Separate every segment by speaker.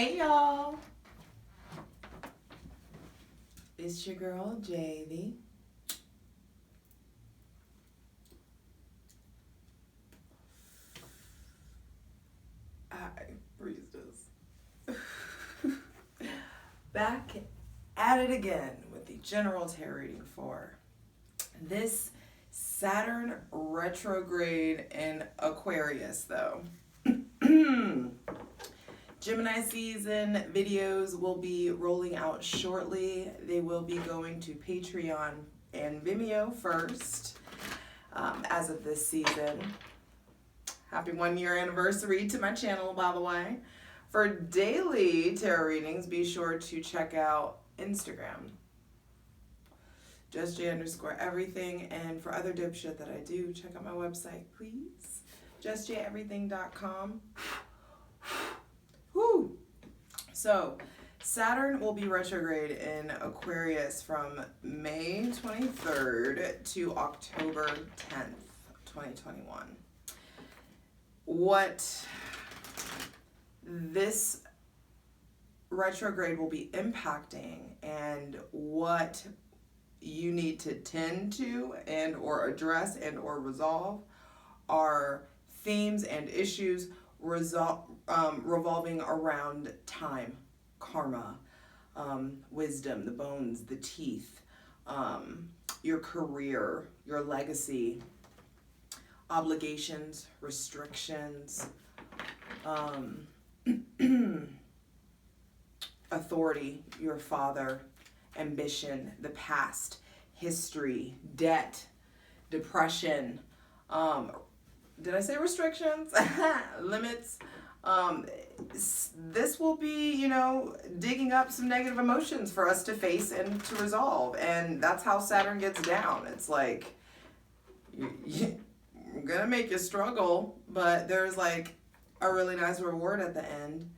Speaker 1: Hey y'all, it's your girl Javy. I breezed this. Back at it again with the general tarot reading for this Saturn retrograde in Aquarius though. Gemini season videos will be rolling out shortly. They will be going to Patreon and Vimeo first as of this season. Happy 1 year anniversary to my channel, by the way. For daily tarot readings, be sure to check out Instagram. justj_everything. And for other dope shit that I do, check out my website, please. justjeverything.com. Whew. So, Saturn will be retrograde in Aquarius from May 23rd to October 10th, 2021. What this retrograde will be impacting and what you need to tend to and or address and or resolve are themes and issues revolving around time, karma, wisdom, the bones, the teeth, your career, your legacy, obligations, restrictions, authority, your father, ambition, the past, history, debt, depression, did I say restrictions? Limits. This will be, digging up some negative emotions for us to face and to resolve. And that's how Saturn gets down. It's like, I'm going to make you struggle, but there's like a really nice reward at the end.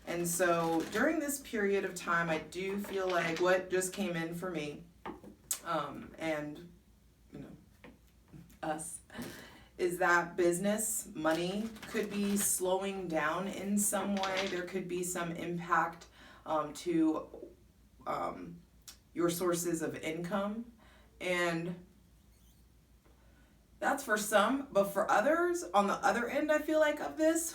Speaker 1: And so during this period of time, I do feel like what just came in for me, and, us, is that business, money could be slowing down in some way. There could be some impact to your sources of income. And that's for some, but for others, on the other end, I feel like of this,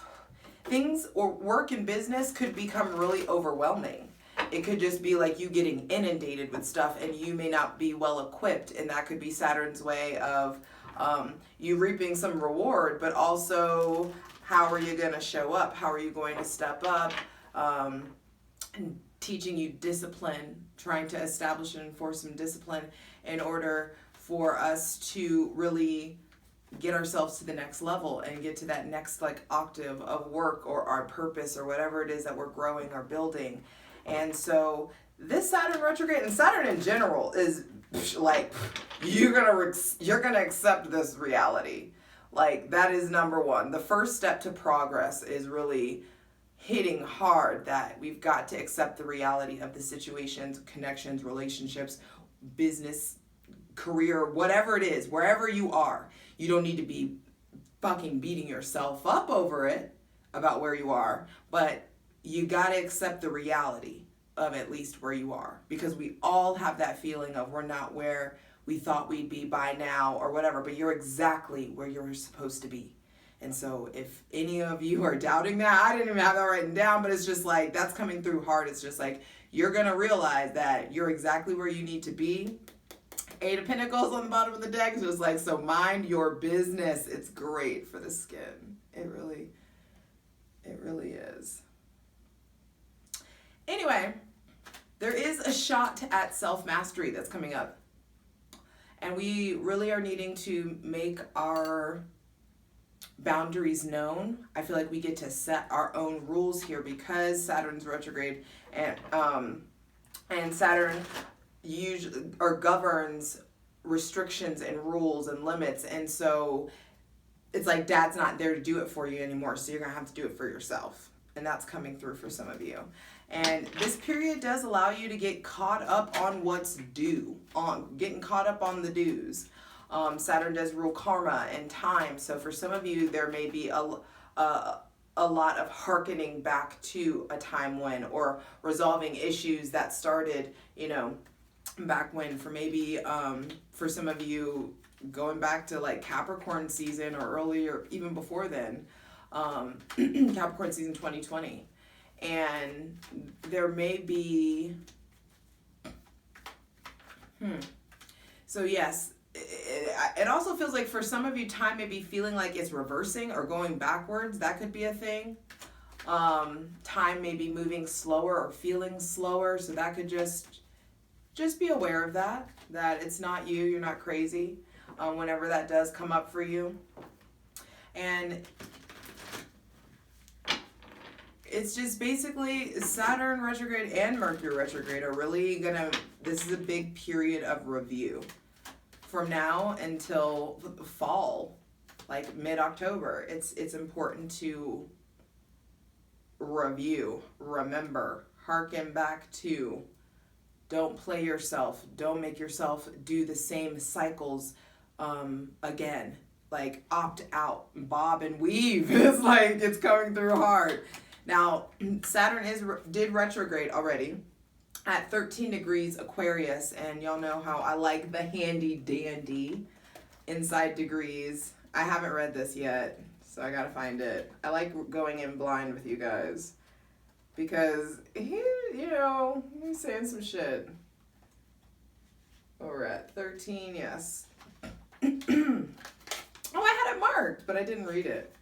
Speaker 1: things or work and business could become really overwhelming. It could just be like you getting inundated with stuff and you may not be well equipped, and that could be Saturn's way of you reaping some reward, but also how are you going to show up? How are you going to step up? And teaching you discipline, trying to establish and enforce some discipline in order for us to really get ourselves to the next level and get to that next octave of work or our purpose or whatever it is that we're growing or building. And so this Saturn retrograde, and Saturn in general, is like you're gonna accept this reality. Like, that is number one. The first step to progress is really hitting hard that we've got to accept the reality of the situations, connections, relationships, business, career, whatever it is, wherever you are. You don't need to be fucking beating yourself up over it, about where you are, but you gotta accept the reality of at least where you are, because we all have that feeling of we're not where we thought we'd be by now or whatever, but you're exactly where you're supposed to be. And so if any of you are doubting that, I didn't even have that written down, but it's just like, that's coming through hard. It's just like, you're gonna realize that you're exactly where you need to be. 8 of Pentacles on the bottom of the deck is just like, so mind your business. It's great for the skin. It really is. Anyway, there is a shot at self-mastery that's coming up. And we really are needing to make our boundaries known. I feel like we get to set our own rules here because Saturn's retrograde, and Saturn usually governs restrictions and rules and limits. And so it's like Dad's not there to do it for you anymore, so you're gonna have to do it for yourself. And that's coming through for some of you. And this period does allow you to get caught up on what's due, getting caught up on the dues. Saturn does rule karma and time. So for some of you, there may be a a lot of hearkening back to a time when, or resolving issues that started, you know, back when, for maybe for some of you going back to like Capricorn season or earlier, even before then, Capricorn season 2020. And there may be, so yes, it also feels like for some of you, time may be feeling like it's reversing or going backwards. That could be a thing. Time may be moving slower or feeling slower. So that could just be aware of that it's not you, you're not crazy, whenever that does come up for you. And it's just basically Saturn retrograde and Mercury retrograde are really this is a big period of review. From now until fall, like mid-October, it's important to review, remember, hearken back to. Don't play yourself. Don't make yourself do the same cycles again. Like opt out, bob and weave. It's like it's coming through hard. Now, Saturn did retrograde already at 13 degrees Aquarius, and y'all know how I like the handy dandy inside degrees. I haven't read this yet, so I gotta find it. I like going in blind with you guys because you know, he's saying some shit. Oh, we're at 13, yes. Oh, I had it marked, but I didn't read it.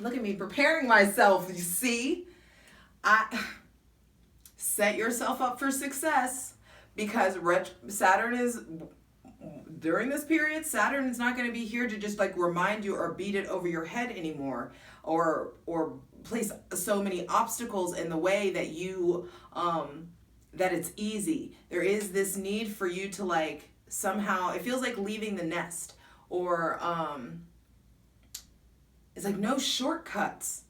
Speaker 1: Look at me preparing myself, you see? Set yourself up for success, because Saturn is, during this period, Saturn is not going to be here to just like remind you or beat it over your head anymore, or place so many obstacles in the way that you, that it's easy. There is this need for you to like, somehow, it feels like leaving the nest, or, it's like no shortcuts.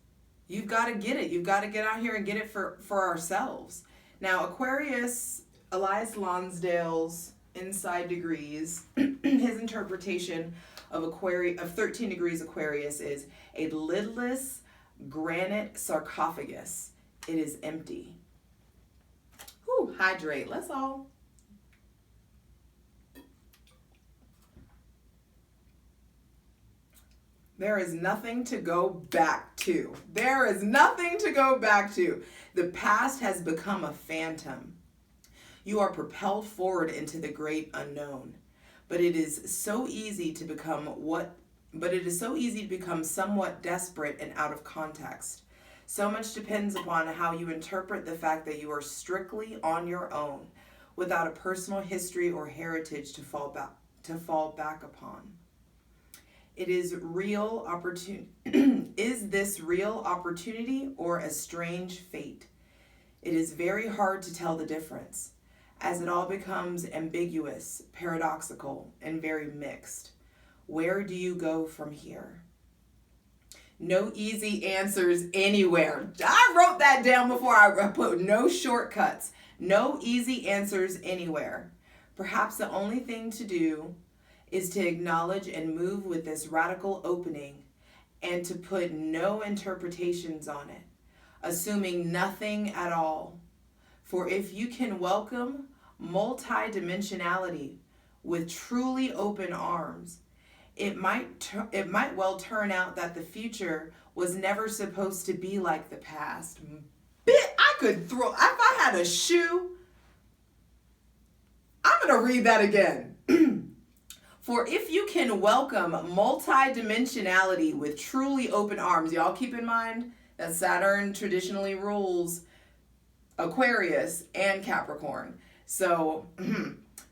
Speaker 1: You've got to get it. You've got to get out here and get it for ourselves. Now, Aquarius, Elias Lonsdale's inside degrees, his interpretation of 13 degrees Aquarius is a lidless granite sarcophagus. It is empty. Whew, hydrate. Let's all. There is nothing to go back to. There is nothing to go back to. The past has become a phantom. You are propelled forward into the great unknown. But it is so easy to become somewhat desperate and out of context. So much depends upon how you interpret the fact that you are strictly on your own, without a personal history or heritage to fall back upon. It is real opportunity. Is this real opportunity or a strange fate? It is very hard to tell the difference, as it all becomes ambiguous, paradoxical, and very mixed. Where do you go from here? No easy answers anywhere. I wrote that down before I put no shortcuts. No easy answers anywhere. Perhaps the only thing to do is to acknowledge and move with this radical opening, and to put no interpretations on it, assuming nothing at all. For if you can welcome multidimensionality with truly open arms, it might well turn out that the future was never supposed to be like the past. I could throw, if I had a shoe, I'm gonna read that again. For if you can welcome multidimensionality with truly open arms, y'all keep in mind that Saturn traditionally rules Aquarius and Capricorn. So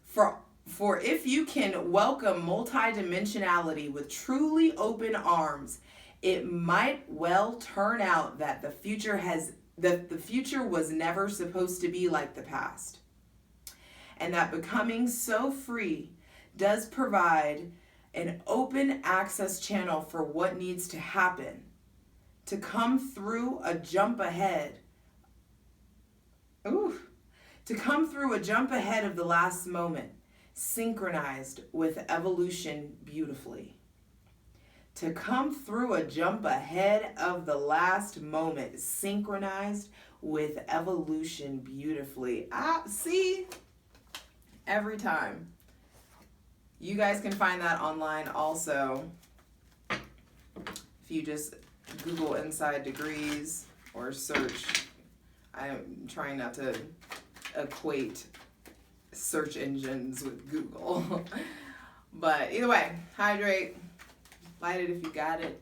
Speaker 1: for if you can welcome multidimensionality with truly open arms, it might well turn out that the future was never supposed to be like the past. And that becoming so free does provide an open access channel for what needs to happen, to come through a jump ahead. To come through a jump ahead of the last moment, synchronized with evolution beautifully. to come through a jump ahead of the last moment, synchronized with evolution beautifully. See, every time. You guys can find that online also. If you just Google inside degrees or search. I'm trying not to equate search engines with Google. But either way, hydrate. Light it if you got it.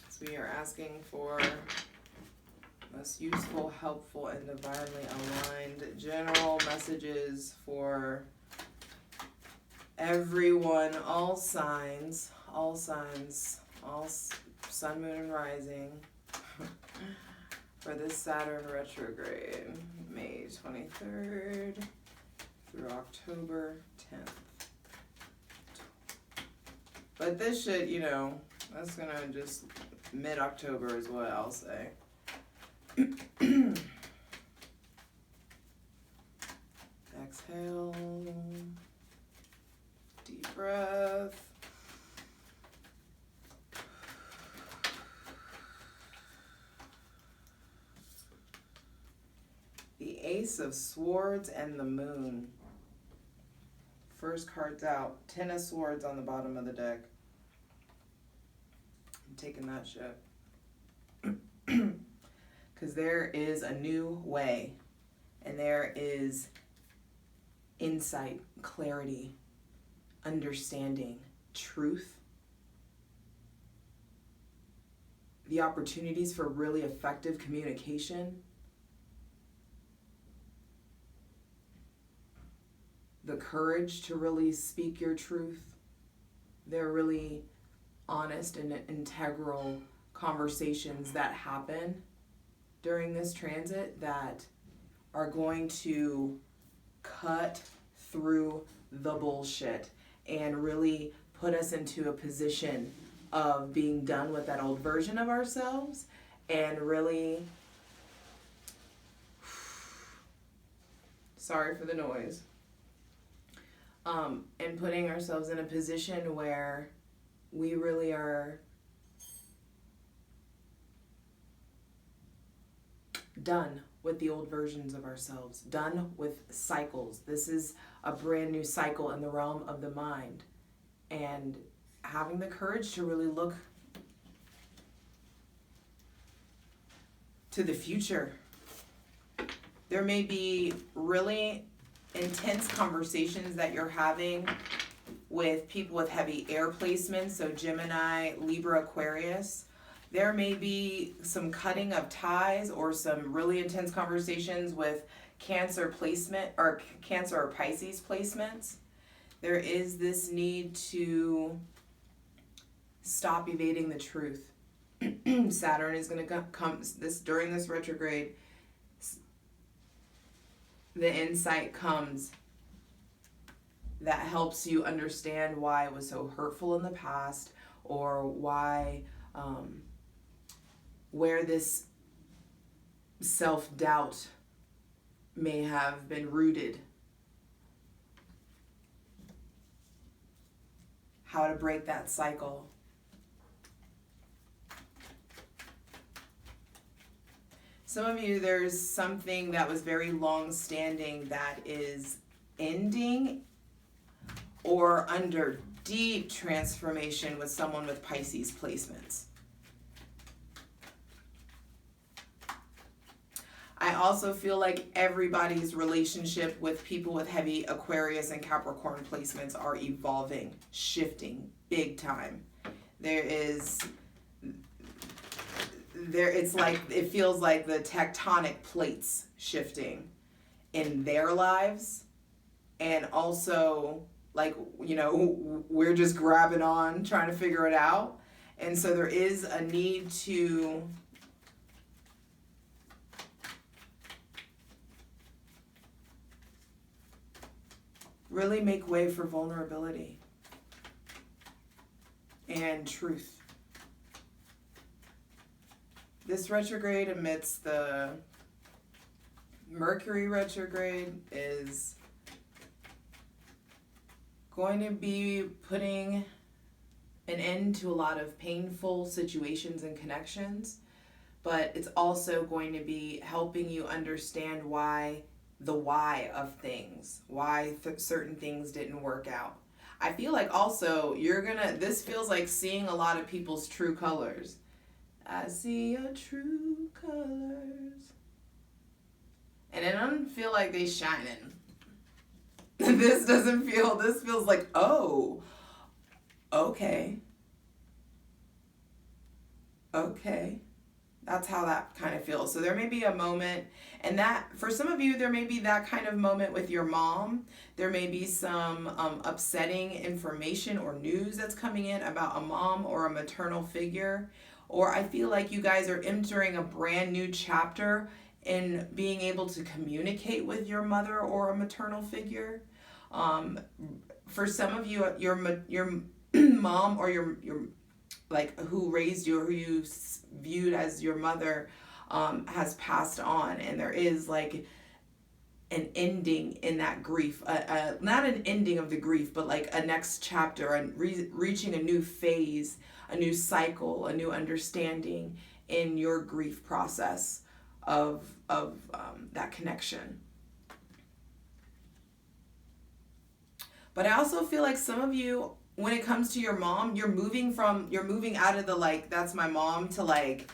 Speaker 1: So we are asking for most useful, helpful, and divinely aligned general messages for everyone, all signs, all sun, moon, and rising for this Saturn retrograde, May 23rd through October 10th. But this should, you know, that's gonna just mid-October is what I'll say. Exhale. Deep breath. The Ace of Swords and the Moon. First card's out. 10 of Swords on the bottom of the deck. I'm taking that shit. Because there is a new way. And there is insight, clarity, understanding, truth. The opportunities for really effective communication. The courage to really speak your truth. They're really honest and integral conversations that happen during this transit that are going to cut through the bullshit and really put us into a position of being done with that old version of ourselves and really, sorry for the noise, and putting ourselves in a position where we really are done with the old versions of ourselves, done with cycles. This is a brand new cycle in the realm of the mind. And having the courage to really look to the future. There may be really intense conversations that you're having with people with heavy air placements, so Gemini, Libra, Aquarius. There may be some cutting of ties or some really intense conversations with Cancer placement or Cancer or Pisces placements. There is this need to stop evading the truth. Saturn is going to come during this retrograde. The insight comes that helps you understand why it was so hurtful in the past, or why where this self-doubt may have been rooted. How to break that cycle. Some of you, there's something that was very long-standing that is ending or under deep transformation with someone with Pisces placements. I also feel like everybody's relationship with people with heavy Aquarius and Capricorn placements are evolving, shifting, big time. It's like, it feels like the tectonic plates shifting in their lives. And also, like, you know, we're just grabbing on, trying to figure it out. And so there is a need to really make way for vulnerability and truth. This retrograde amidst the Mercury retrograde is going to be putting an end to a lot of painful situations and connections, but it's also going to be helping you understand why of things, why certain things didn't work out. I feel like also this feels like seeing a lot of people's true colors. I see your true colors. And it doesn't feel like they shining. This feels like, oh, okay. That's how that kind of feels. So there may be a moment, and that, for some of you, there may be that kind of moment with your mom. There may be some upsetting information or news that's coming in about a mom or a maternal figure. Or I feel like you guys are entering a brand new chapter in being able to communicate with your mother or a maternal figure. For some of you, your mom or your like who raised you or who you viewed as your mother has passed on, and there is like an ending in that grief, not an ending of the grief, but like a next chapter and reaching a new phase, a new cycle, a new understanding in your grief process of that connection. But I also feel like some of you, when it comes to your mom, you're moving out of the like, that's my mom, to like,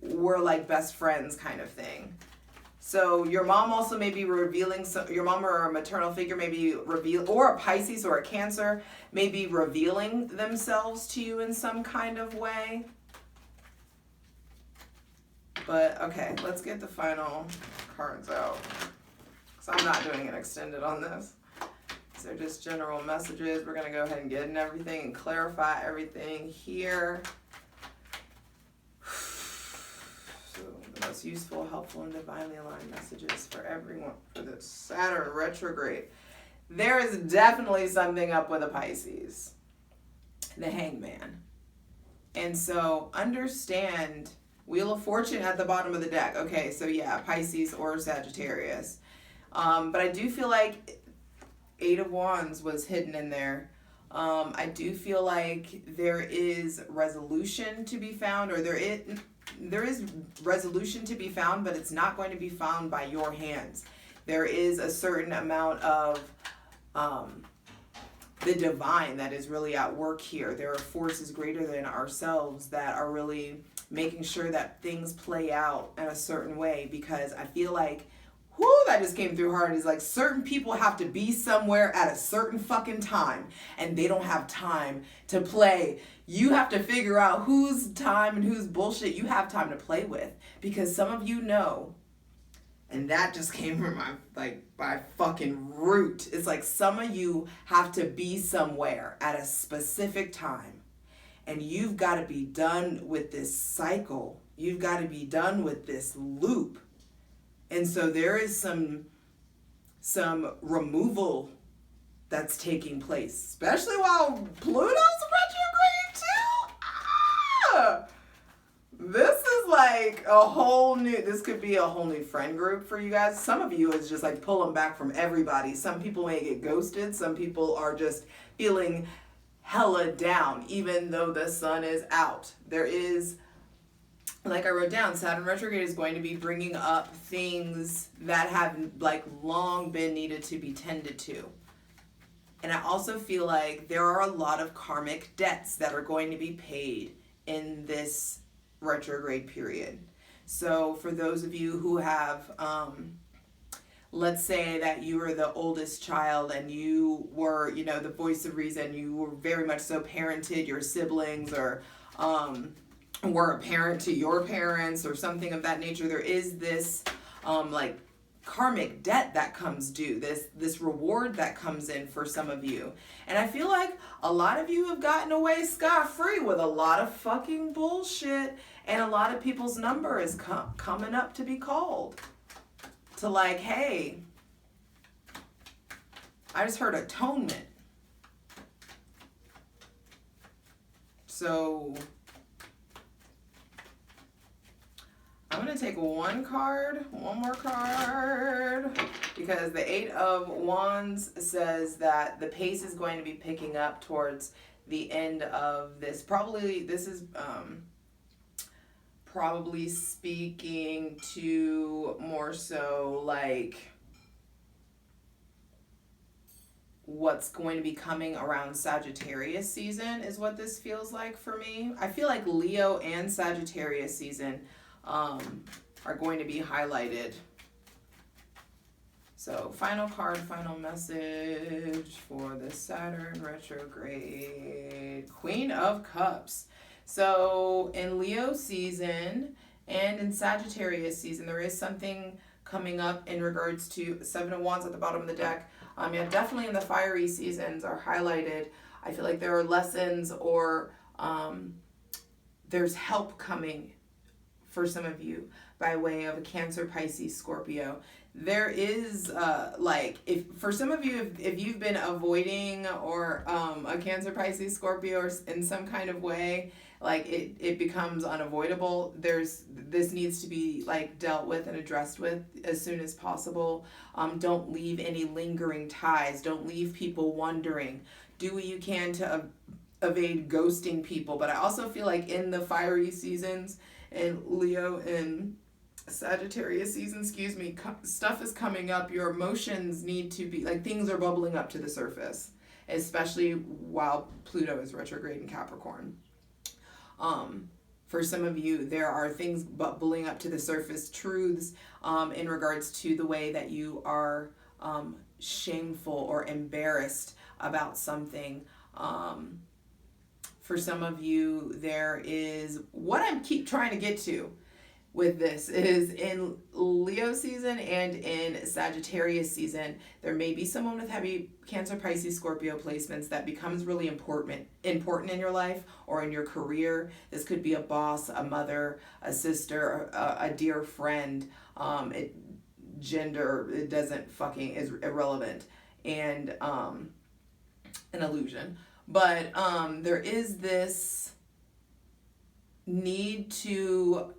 Speaker 1: we're like best friends kind of thing. So your mom also may be revealing, your mom or a maternal figure may be or a Pisces or a Cancer may be revealing themselves to you in some kind of way. But okay, let's get the final cards out, because I'm not doing an extended on this. They're just general messages. We're going to go ahead and get in everything and clarify everything here. So the most useful, helpful, and divinely aligned messages for everyone for this Saturn retrograde. There is definitely something up with a Pisces, the Hangman. And so understand Wheel of Fortune at the bottom of the deck. Okay, so yeah, Pisces or Sagittarius. But I do feel like Eight of Wands was hidden in there. I do feel like there is resolution to be found, or there is resolution to be found, but it's not going to be found by your hands. There is a certain amount of the divine that is really at work here. There are forces greater than ourselves that are really making sure that things play out in a certain way, because I feel like that just came through hard. Is like certain people have to be somewhere at a certain fucking time, and they don't have time to play. You have to figure out whose time and whose bullshit you have time to play with, because some of you know, and that just came from my fucking root. It's like some of you have to be somewhere at a specific time, and you've got to be done with this cycle. You've got to be done with this loop. And so there is some removal that's taking place, especially while Pluto's retrograde too. This is like this could be a whole new friend group for you guys. Some of you is just like pulling back from everybody. Some people may get ghosted. Some people are just feeling hella down, even though the sun is out. There is, like I wrote down, Saturn retrograde is going to be bringing up things that have like long been needed to be tended to. And I also feel like there are a lot of karmic debts that are going to be paid in this retrograde period. So for those of you who have, let's say that you were the oldest child and you were, the voice of reason, you were very much so parented your siblings, or were a parent to your parents or something of that nature. There is this like karmic debt that comes due, this reward that comes in for some of you. And I feel like a lot of you have gotten away scot-free with a lot of fucking bullshit, and a lot of people's number is coming up to be called. To like, hey, I just heard atonement. So I'm going to take one more card, because the Eight of Wands says that the pace is going to be picking up towards the end of this. Probably, this is probably speaking to more so like what's going to be coming around Sagittarius season is what this feels like for me. I feel like Leo and Sagittarius season are going to be highlighted. So final card, final message for the Saturn retrograde. Queen of Cups. So in Leo season and in Sagittarius season, there is something coming up in regards to Seven of Wands at the bottom of the deck. Yeah, definitely in the fiery seasons are highlighted. I feel like there are lessons or there's help coming for some of you by way of a Cancer, Pisces, Scorpio. There is like, if for some of you, if you've been avoiding or a Cancer, Pisces, Scorpio or in some kind of way, like it becomes unavoidable. This needs to be like dealt with and addressed with as soon as possible. Don't leave any lingering ties. Don't leave people wondering. Do what you can to evade ghosting people. But I also feel like in the fiery seasons, and Leo and Sagittarius season, stuff is coming up. Your emotions need to be, like, things are bubbling up to the surface, especially while Pluto is retrograde in Capricorn. For some of you, there are things bubbling up to the surface, truths in regards to the way that you are shameful or embarrassed about something. For some of you, there is, what I keep trying to get to with this is in Leo season and in Sagittarius season, there may be someone with heavy Cancer, Pisces, Scorpio placements that becomes really important in your life or in your career. This could be a boss, a mother, a sister, a dear friend. Gender, it doesn't fucking, is irrelevant and an illusion. But there is this need to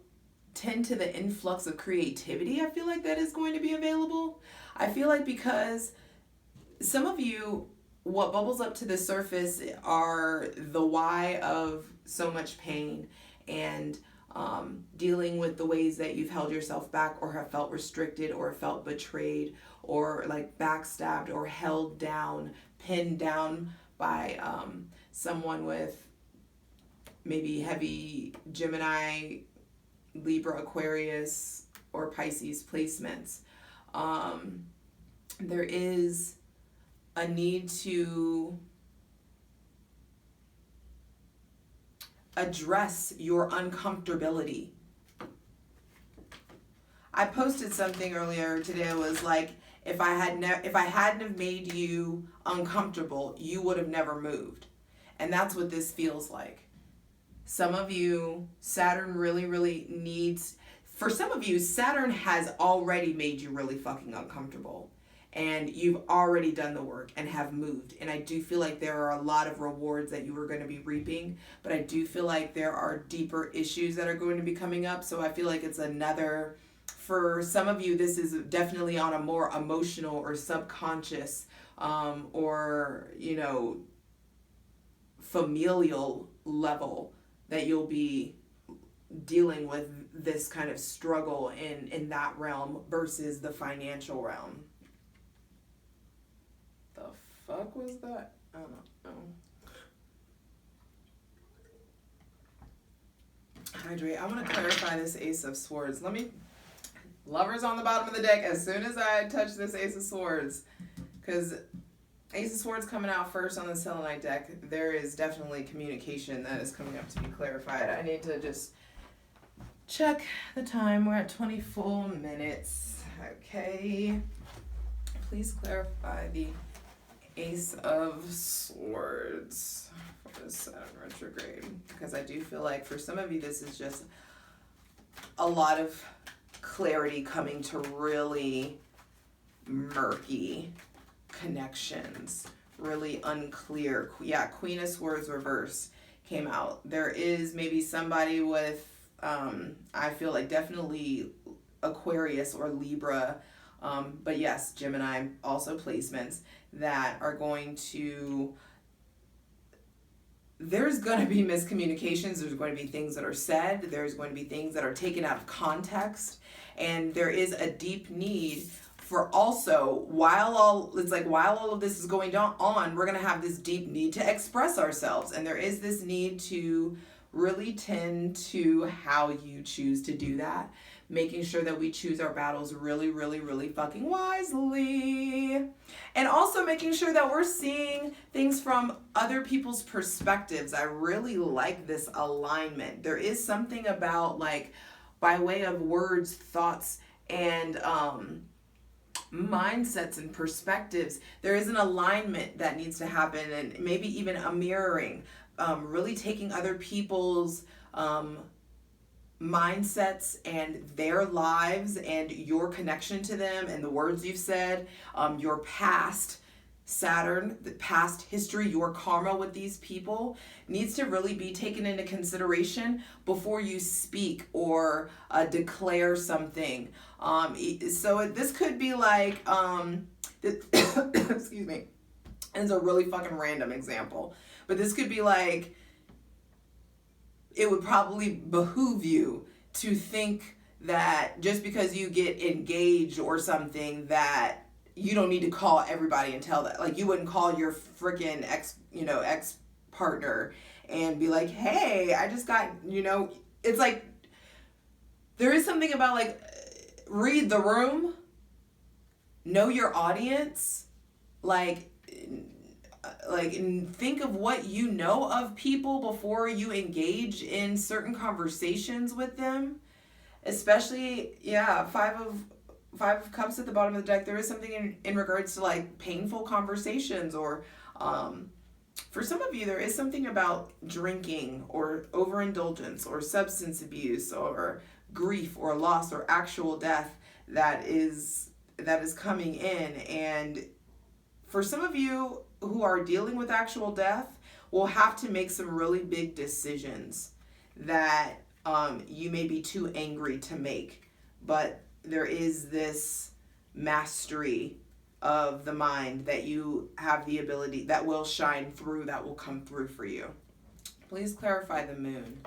Speaker 1: tend to the influx of creativity. I feel like that is going to be available. I feel like because some of you, what bubbles up to the surface are the why of so much pain and dealing with the ways that you've held yourself back or have felt restricted or felt betrayed or like backstabbed or held down, pinned down by someone with maybe heavy Gemini, Libra, Aquarius, or Pisces placements. There is a need to address your uncomfortability. I posted something earlier today. It was like, if I hadn't have made you uncomfortable, you would have never moved. And that's what this feels like. Some of you, Saturn really needs, for some of you, Saturn has already made you really fucking uncomfortable. And you've already done the work and have moved. And I do feel like there are a lot of rewards that you are going to be reaping. But I do feel like there are deeper issues that are going to be coming up. So I feel like it's another, for some of you, this is definitely on a more emotional or subconscious or, familial level that you'll be dealing with this kind of struggle in that realm versus the financial realm. The fuck was that? I don't know. Hydrate. I want to clarify this Ace of Swords. Lovers on the bottom of the deck as soon as I touch this Ace of Swords. Because Ace of Swords coming out first on the selenite deck, there is definitely communication that is coming up to be clarified. I need to just check the time. We're at 20 full minutes. Okay. Please clarify the Ace of Swords for the Saturn retrograde. Because I do feel like for some of you, this is just a lot of clarity coming to really murky connections, really unclear. Yeah, Queen of Swords reverse came out. There is maybe somebody with I feel like definitely Aquarius or Libra, but yes, Gemini also placements that are going to, there's going to be miscommunications, there's going to be things that are said, there's going to be things that are taken out of context, and there is a deep need for also, while all of this is going on, we're going to have this deep need to express ourselves, and there is this need to really tend to how you choose to do that, making sure that we choose our battles really, really, really fucking wisely, and also making sure that we're seeing things from other people's perspectives. I really like this alignment. There is something about, like, by way of words, thoughts, and mindsets and perspectives, there is an alignment that needs to happen, and maybe even a mirroring, really taking other people's mindsets and their lives and your connection to them and the words you've said, your past, Saturn, the past history, your karma with these people needs to really be taken into consideration before you speak or declare something. So this could be like, excuse me, and it's a really fucking random example, but this could be like, it would probably behoove you to think that just because you get engaged or something that you don't need to call everybody and tell that. Like, you wouldn't call your freaking ex partner and be like, hey, I just got, it's like, there is something about, like, read the room, know your audience, like think of what you know of people before you engage in certain conversations with them. Especially, Five of Cups at the bottom of the deck. There is something in regards to, like, painful conversations, or for some of you, there is something about drinking or overindulgence or substance abuse or grief or loss or actual death that is coming in. And for some of you who are dealing with actual death, will have to make some really big decisions that you may be too angry to make. But there is this mastery of the mind that you have the ability, that will shine through, that will come through for you. Please clarify the moon.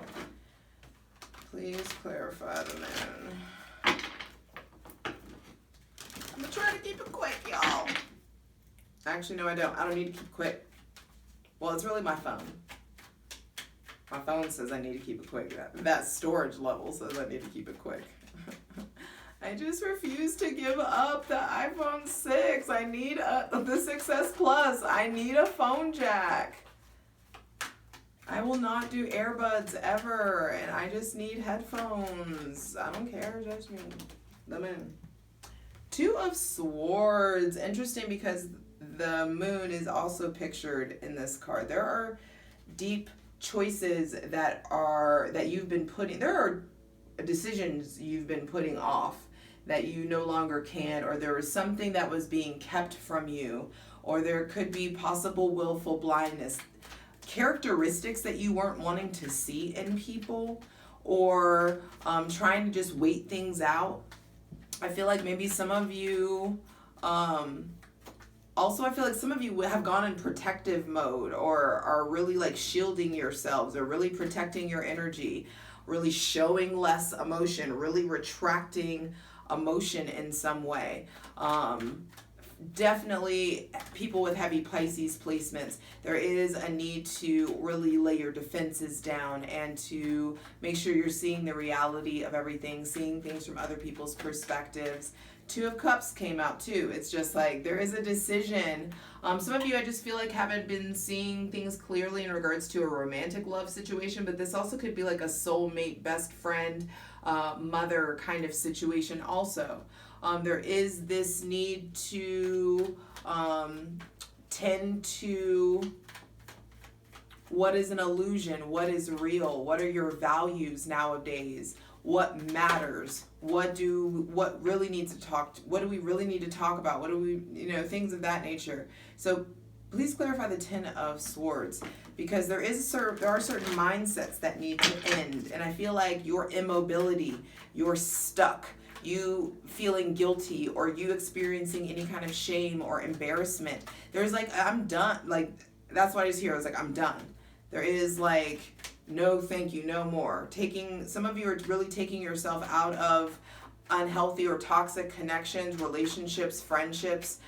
Speaker 1: Please clarify the moon. I'm gonna try to keep it quick, y'all. Actually, no, I don't. I don't need to keep it quick. Well, it's really my phone. My phone says I need to keep it quick. That storage level says I need to keep it quick. I just refuse to give up the iPhone 6. I need the 6S Plus. I need a phone jack. I will not do earbuds ever, and I just need headphones. I don't care, judge me. The moon. Two of Swords. Interesting, because the moon is also pictured in this card. There are deep choices that you've been putting, there are decisions you've been putting off that you no longer can, or there was something that was being kept from you, or there could be possible willful blindness, characteristics that you weren't wanting to see in people, or trying to just wait things out. I feel like maybe some of you, also, I feel like some of you have gone in protective mode, or are really, like, shielding yourselves, or really protecting your energy, really showing less emotion, really retracting emotion in some way. Definitely people with heavy Pisces placements, there is a need to really lay your defenses down and to make sure you're seeing the reality of everything, seeing things from other people's perspectives. Two of Cups came out too. It's just like there is a decision. Some of you, I just feel like, haven't been seeing things clearly in regards to a romantic love situation, but this also could be like a soulmate, best friend, mother kind of situation also. There is this need to tend to what is an illusion, what is real, what are your values nowadays, what matters, what really needs to what do we really need to talk about, what do we, things of that nature. So please clarify the Ten of Swords, because there are certain mindsets that need to end. And I feel like your immobility, you're stuck, you feeling guilty, or you experiencing any kind of shame or embarrassment. There's like, I'm done. Like, that's what I just hear. I was like, I'm done. There is like, no, thank you, no more. Some of you are really taking yourself out of unhealthy or toxic connections, relationships, friendships,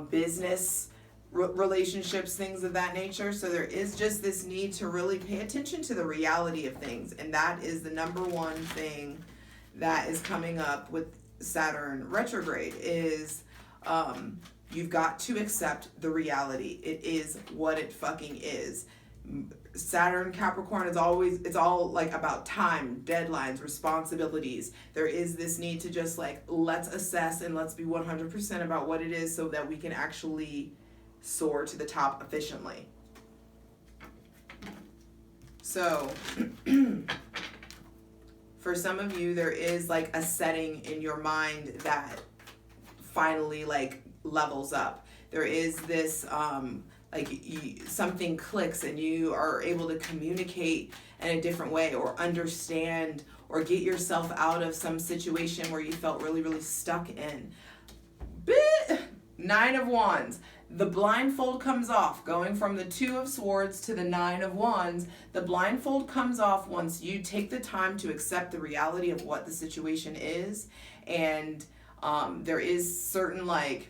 Speaker 1: business relationships, things of that nature. So there is just this need to really pay attention to the reality of things. And that is the number one thing that is coming up with Saturn retrograde is you've got to accept the reality. It is what it fucking is. Saturn Capricorn is always, it's all like about time, deadlines, responsibilities. There is this need to just like, let's assess and let's be 100% about what it is so that we can actually soar to the top efficiently. So for some of you, there is like a setting in your mind that finally like levels up. There is this something clicks and you are able to communicate in a different way, or understand, or get yourself out of some situation where you felt really, really stuck in. Nine of Wands. The blindfold comes off. Going from the Two of Swords to the Nine of Wands, the blindfold comes off once you take the time to accept the reality of what the situation is. And there is certain like,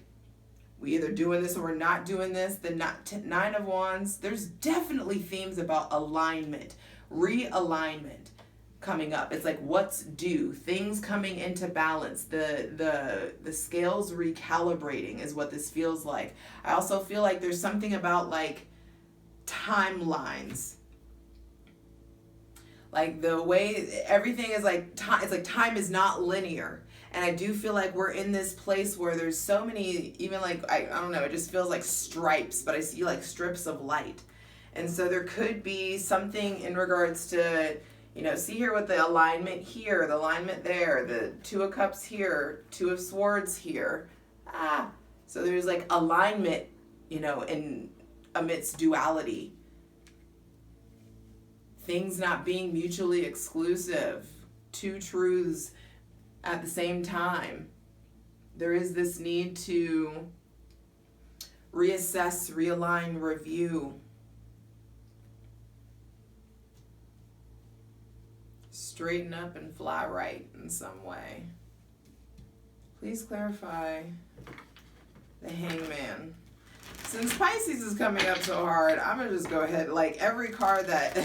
Speaker 1: we either doing this or we're not doing this. The Nine of Wands, there's definitely themes about alignment, realignment coming up. It's like what's due, things coming into balance, the scales recalibrating is what this feels like. I also feel like there's something about like timelines, like the way everything is like time. It's like time is not linear. And I do feel like we're in this place where there's so many, even like, I don't know, it just feels like stripes, but I see like strips of light. And so there could be something in regards to, you know, see here with the alignment here, the alignment there, the Two of Cups here, Two of Swords here. So there's like alignment, you know, in amidst duality. Things not being mutually exclusive. Two truths at the same time. There is this need to reassess, realign, review. Straighten up and fly right in some way. Please clarify the Hangman. Since Pisces is coming up so hard, I'm going to just go ahead. Like every card that...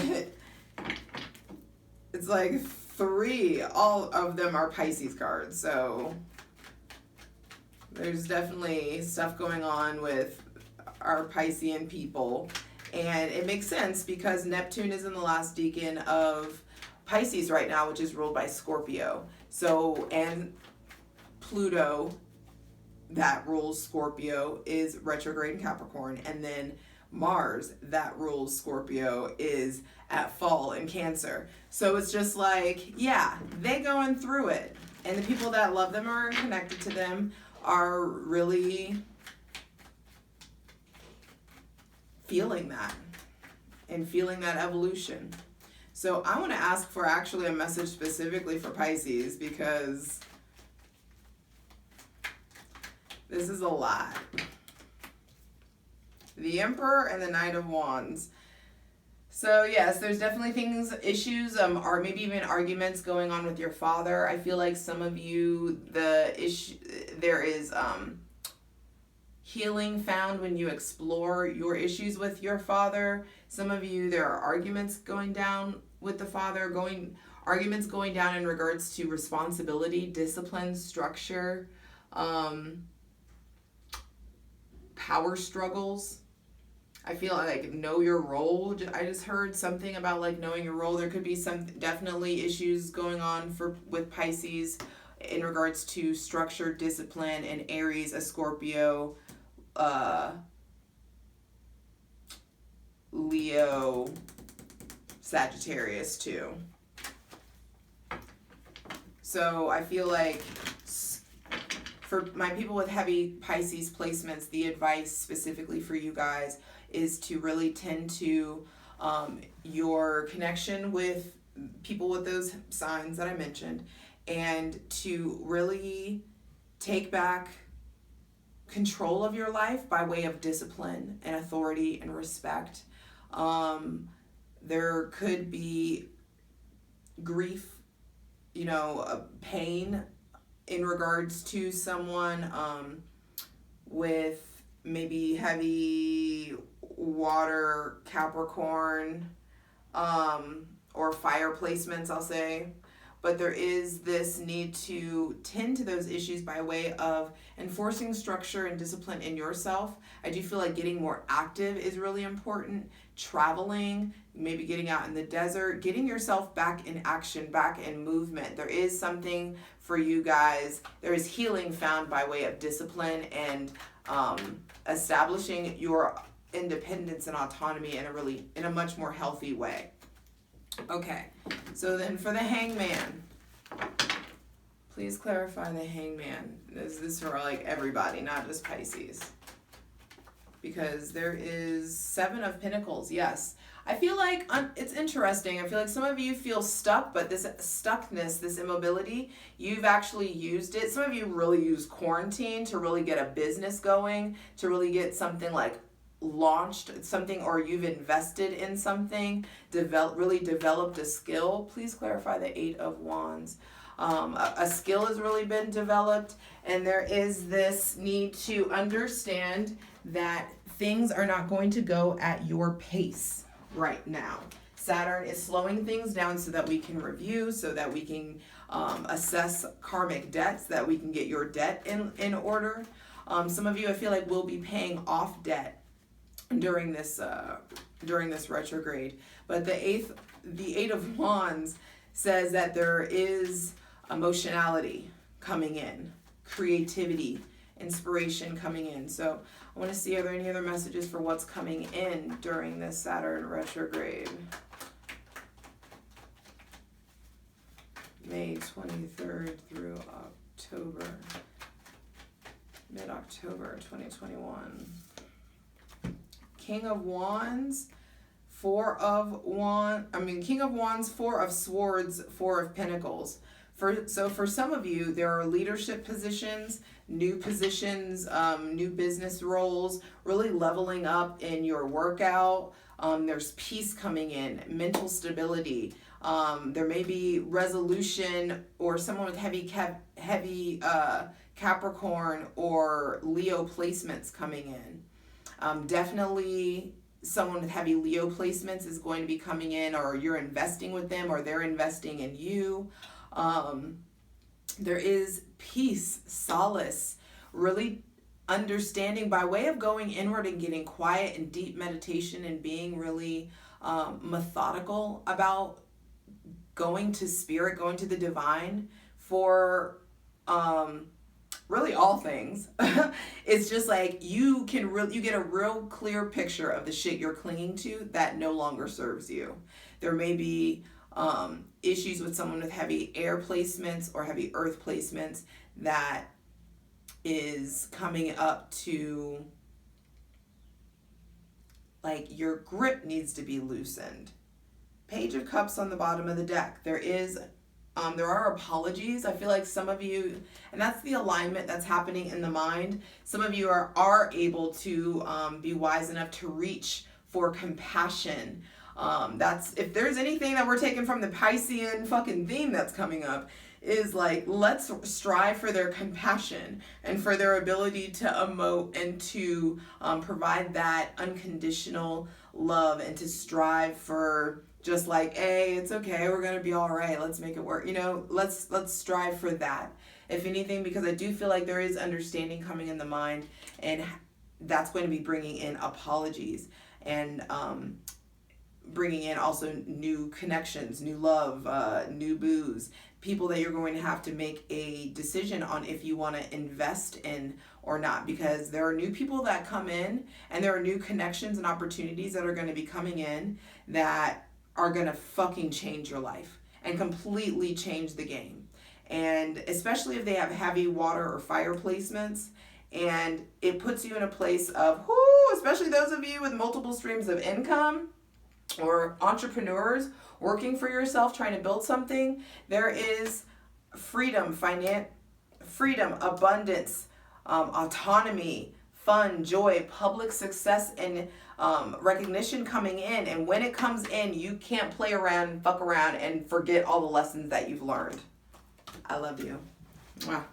Speaker 1: it's like three, all of them are Pisces cards, so there's definitely stuff going on with our Piscean people, and it makes sense because Neptune is in the last decan of Pisces right now, which is ruled by Scorpio. So, and Pluto, that rules Scorpio, is retrograde in Capricorn, and then Mars, that rules Scorpio, is at fall in Cancer. So it's just like, yeah, they going through it. And the people that love them or are connected to them are really feeling that and feeling that evolution. So I want to ask for actually a message specifically for Pisces, because this is a lot. The Emperor and the Knight of Wands. So yes, there's definitely things, issues, or maybe even arguments going on with your father. I feel like some of you, there is healing found when you explore your issues with your father. Some of you, there are arguments going down with the father, arguments going down in regards to responsibility, discipline, structure, power struggles. I feel like know your role. I just heard something about like knowing your role. There could be some definitely issues going on with Pisces in regards to structure, discipline, and Aries, a Scorpio, Leo, Sagittarius too. So I feel like For my people with heavy Pisces placements, the advice specifically for you guys is to really tend to your connection with people with those signs that I mentioned, and to really take back control of your life by way of discipline and authority and respect. There could be grief, pain in regards to someone with maybe heavy water, Capricorn, or fire placements, I'll say. But there is this need to tend to those issues by way of enforcing structure and discipline in yourself. I do feel like getting more active is really important. Traveling, maybe getting out in the desert, getting yourself back in action, back in movement. There is something for you guys. There is healing found by way of discipline and establishing your independence and autonomy in a much more healthy way. Okay, so then for the Hangman, please clarify the Hangman. This is for like everybody, not just Pisces. Because there is 7 of Pentacles, yes. I feel like it's interesting. I feel like some of you feel stuck, but this stuckness, this immobility, you've actually used it. Some of you really use quarantine to really get a business going, to really get something like launched, something, or you've invested in something, really developed a skill. Please clarify the 8 of Wands. A skill has really been developed, and there is this need to understand that things are not going to go at your pace right now. Saturn is slowing things down so that we can review, so that we can assess karmic debts, that we can get your debt in order. Some of you, I feel like, will be paying off debt during this retrograde. But the 8 of Wands says that there is emotionality coming in, creativity, inspiration coming in. So I want to see, are there any other messages for what's coming in during this Saturn retrograde? May 23rd through mid-October 2021. King of Wands, King of Wands, 4 of Swords, 4 of Pentacles. So for some of you, there are leadership positions, new business roles, really leveling up in your workout. There's peace coming in, mental stability. There may be resolution, or someone with heavy Capricorn or Leo placements coming in. Definitely someone with heavy Leo placements is going to be coming in, or you're investing with them, or they're investing in you. There is peace, solace, really understanding by way of going inward and getting quiet and deep meditation and being really methodical about going to spirit, going to the divine for really all things. It's just like you get a real clear picture of the shit you're clinging to that no longer serves you. There may be issues with someone with heavy air placements or heavy earth placements that is coming up to, like, your grip needs to be loosened. Page of Cups on the bottom of the deck. There are apologies. I feel like some of you, and that's the alignment that's happening in the mind. Some of you are able to be wise enough to reach for compassion. That's, if there's anything that we're taking from the Piscean fucking theme that's coming up, is like, let's strive for their compassion and for their ability to emote and to provide that unconditional love, and to strive for just like, hey, it's okay, we're gonna be all right, let's make it work. Let's strive for that, if anything, because I do feel like there is understanding coming in the mind, and that's going to be bringing in apologies and bringing in also new connections, new love, new booze, people that you're going to have to make a decision on if you want to invest in or not, because there are new people that come in, and there are new connections and opportunities that are going to be coming in that are going to fucking change your life and completely change the game. and especially if they have heavy water or fire placements. And it puts you in a place of, whoo, especially those of you with multiple streams of income or entrepreneurs working for yourself, trying to build something. There is freedom, freedom, abundance, autonomy, fun, joy, public success, and recognition coming in. And when it comes in, you can't play around, fuck around, and forget all the lessons that you've learned. I love you. Mwah.